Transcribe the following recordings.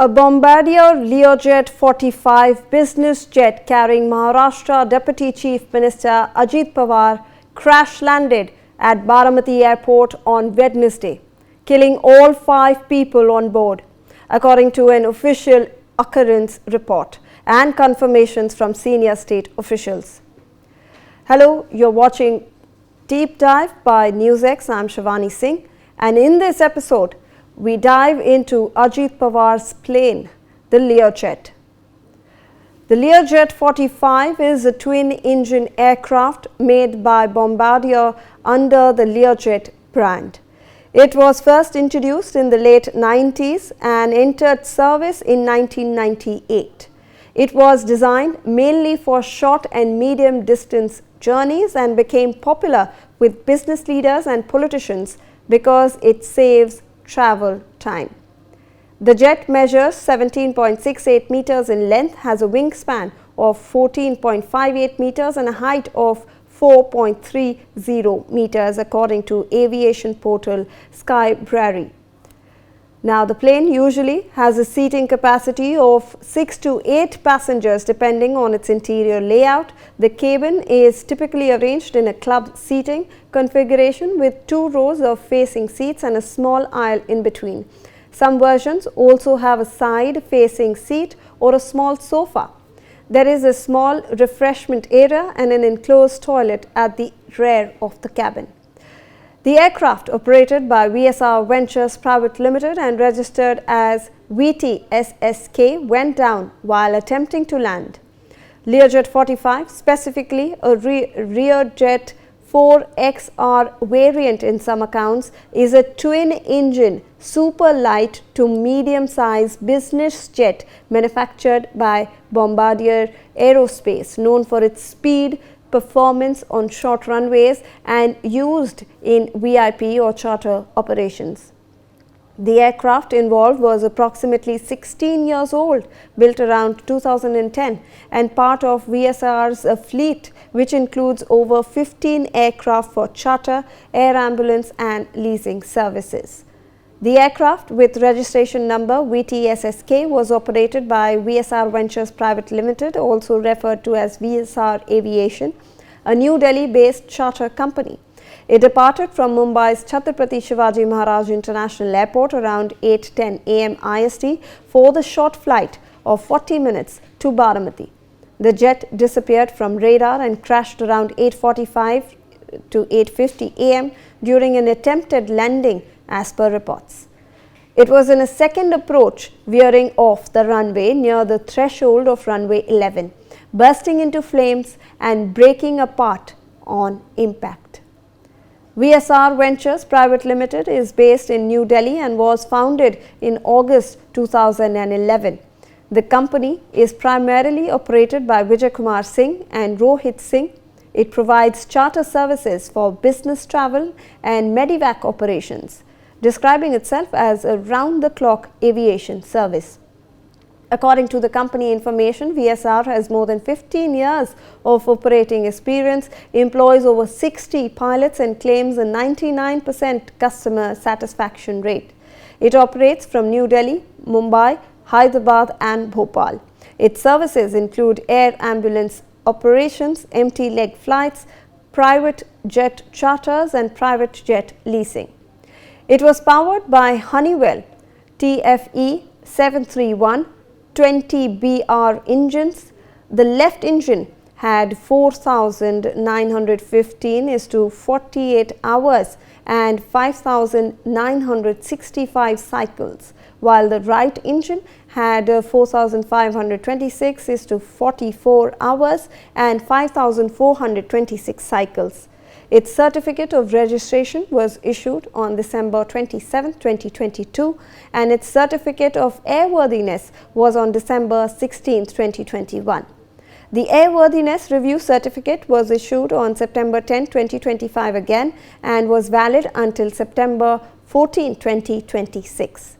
A Bombardier Learjet 45 business jet carrying Maharashtra Deputy Chief Minister Ajit Pawar crash-landed at Baramati airport on Wednesday, killing all 5 people on board, according to an official occurrence report and confirmations from senior state officials. Hello, you're watching Deep Dive by NewsX. I'm Shivani Singh, and in this episode, we dive into Ajit Pawar's plane, the Learjet. The Learjet 45 is a twin-engine aircraft made by Bombardier under the Learjet brand. It was first introduced in the late 90s and entered service in 1998. It was designed mainly for short and medium distance journeys and became popular with business leaders and politicians because it saves travel time. The jet measures 17.68 meters in length, has a wingspan of 14.58 meters and a height of 4.30 meters according to aviation portal Skybrary. Now, the plane usually has a seating capacity of 6 to 8 passengers depending on its interior layout. The cabin is typically arranged in a club seating configuration with 2 rows of facing seats and a small aisle in between. Some versions also have a side-facing seat or a small sofa. There is a small refreshment area and an enclosed toilet at the rear of the cabin. The aircraft, operated by VSR Ventures Private Limited and registered as VTSSK, went down while attempting to land. Learjet 45, specifically a Learjet 4XR variant in some accounts, is a twin-engine super light to medium-sized business jet manufactured by Bombardier Aerospace, known for its speed, performance on short runways and used in VIP or charter operations. The aircraft involved was approximately 16 years old, built around 2010 and part of VSR's fleet, which includes over 15 aircraft for charter, air ambulance and leasing services. The aircraft, with registration number VTSSK, was operated by VSR Ventures Private Limited, also referred to as VSR Aviation, a New Delhi-based charter company. It departed from Mumbai's Chhatrapati Shivaji Maharaj International Airport around 8:10 am IST for the short flight of 40 minutes to Baramati. The jet disappeared from radar and crashed around 8:45 to 8:50 am during an attempted landing, as per reports. It was in a second approach, veering off the runway near the threshold of runway 11, bursting into flames and breaking apart on impact. VSR Ventures Private Limited is based in New Delhi and was founded in August 2011. The company is primarily operated by Vijay Kumar Singh and Rohit Singh. It provides charter services for business travel and medevac operations, describing itself as a round-the-clock aviation service. According to the company information, VSR has more than 15 years of operating experience, employs over 60 pilots and claims a 99% customer satisfaction rate. It operates from New Delhi, Mumbai, Hyderabad and Bhopal. Its services include air ambulance operations, empty leg flights, private jet charters and private jet leasing. It was powered by Honeywell TFE 731 20BR engines. The left engine had 4,915:48 hours and 5,965 cycles, while the right engine had 4,526:44 hours and 5,426 cycles. Its certificate of registration was issued on December 27, 2022 and its certificate of airworthiness was on December 16, 2021. The airworthiness review certificate was issued on September 10, 2025 again and was valid until September 14, 2026.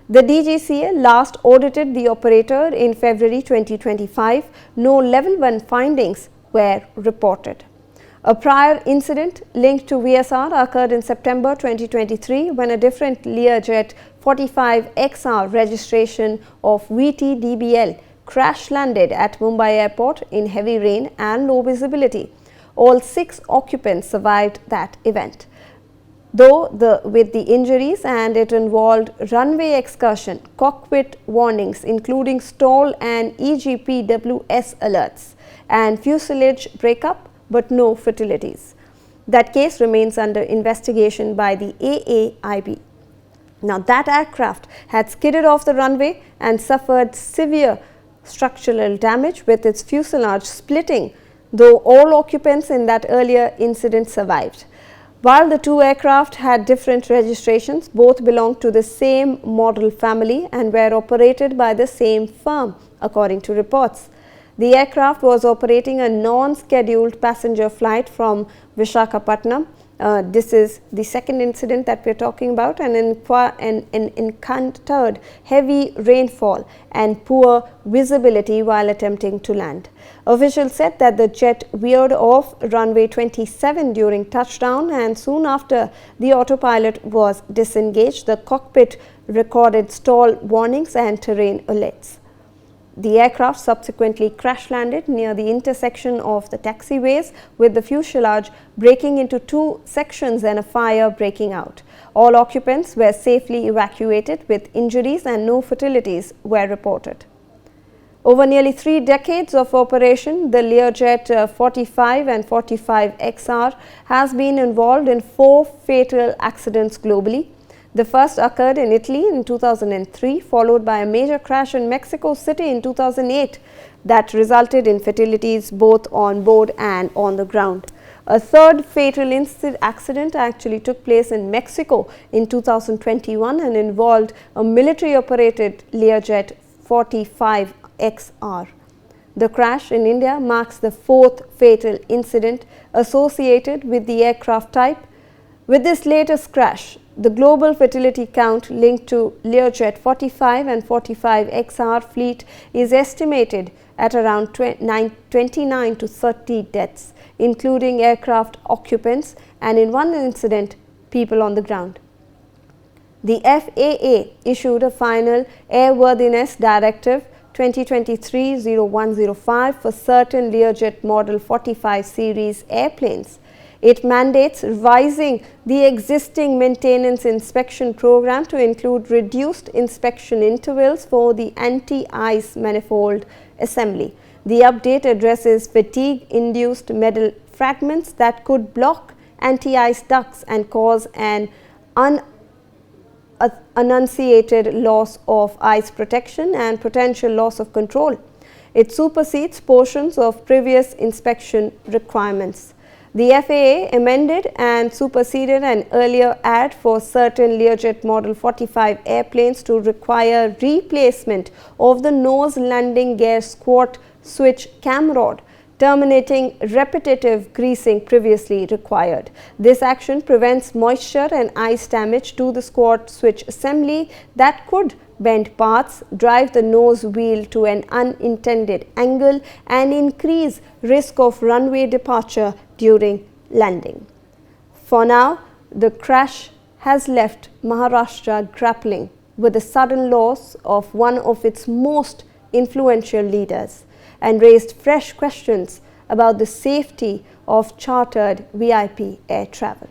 The DGCA last audited the operator in February 2025. No level 1 findings were reported. A prior incident linked to VSR occurred in September 2023 when a different Learjet 45XR registration of VTDBL crash-landed at Mumbai airport in heavy rain and low visibility. All 6 occupants survived that event, though with the injuries, and it involved runway excursion, cockpit warnings including stall and EGPWS alerts, and fuselage breakup, but no fatalities. That case remains under investigation by the AAIB. Now, that aircraft had skidded off the runway and suffered severe structural damage, with its fuselage splitting, though all occupants in that earlier incident survived. While the 2 aircraft had different registrations, both belonged to the same model family and were operated by the same firm, according to reports. The aircraft was operating a non-scheduled passenger flight from Visakhapatnam. This is the second incident that we are talking about, and encountered heavy rainfall and poor visibility while attempting to land. Officials said that the jet veered off runway 27 during touchdown, and soon after the autopilot was disengaged. The cockpit recorded stall warnings and terrain alerts. The aircraft subsequently crash-landed near the intersection of the taxiways, with the fuselage breaking into 2 sections and a fire breaking out. All occupants were safely evacuated, with injuries and no fatalities were reported. Over nearly 3 decades of operation, the Learjet 45 and 45XR has been involved in 4 fatal accidents globally. The first occurred in Italy in 2003, followed by a major crash in Mexico City in 2008 that resulted in fatalities both on board and on the ground. A third fatal accident actually took place in Mexico in 2021 and involved a military-operated Learjet 45XR. The crash in India marks the 4th fatal incident associated with the aircraft type. With this latest crash, the global fatality count linked to Learjet 45 and 45XR fleet is estimated at around 29 to 30 deaths, including aircraft occupants and, in one incident, people on the ground. The FAA issued a final airworthiness directive 2023-0105 for certain Learjet Model 45 series airplanes. It mandates revising the existing maintenance inspection program to include reduced inspection intervals for the anti-ice manifold assembly. The update addresses fatigue-induced metal fragments that could block anti-ice ducts and cause an unannunciated loss of ice protection and potential loss of control. It supersedes portions of previous inspection requirements. The FAA amended and superseded an earlier ad for certain Learjet Model 45 airplanes to require replacement of the nose landing gear squat switch cam rod, terminating repetitive greasing previously required. This action prevents moisture and ice damage to the squat switch assembly that could bend parts, drive the nose wheel to an unintended angle, and increase risk of runway departure during landing. For now, the crash has left Maharashtra grappling with the sudden loss of one of its most influential leaders and raised fresh questions about the safety of chartered VIP air travel.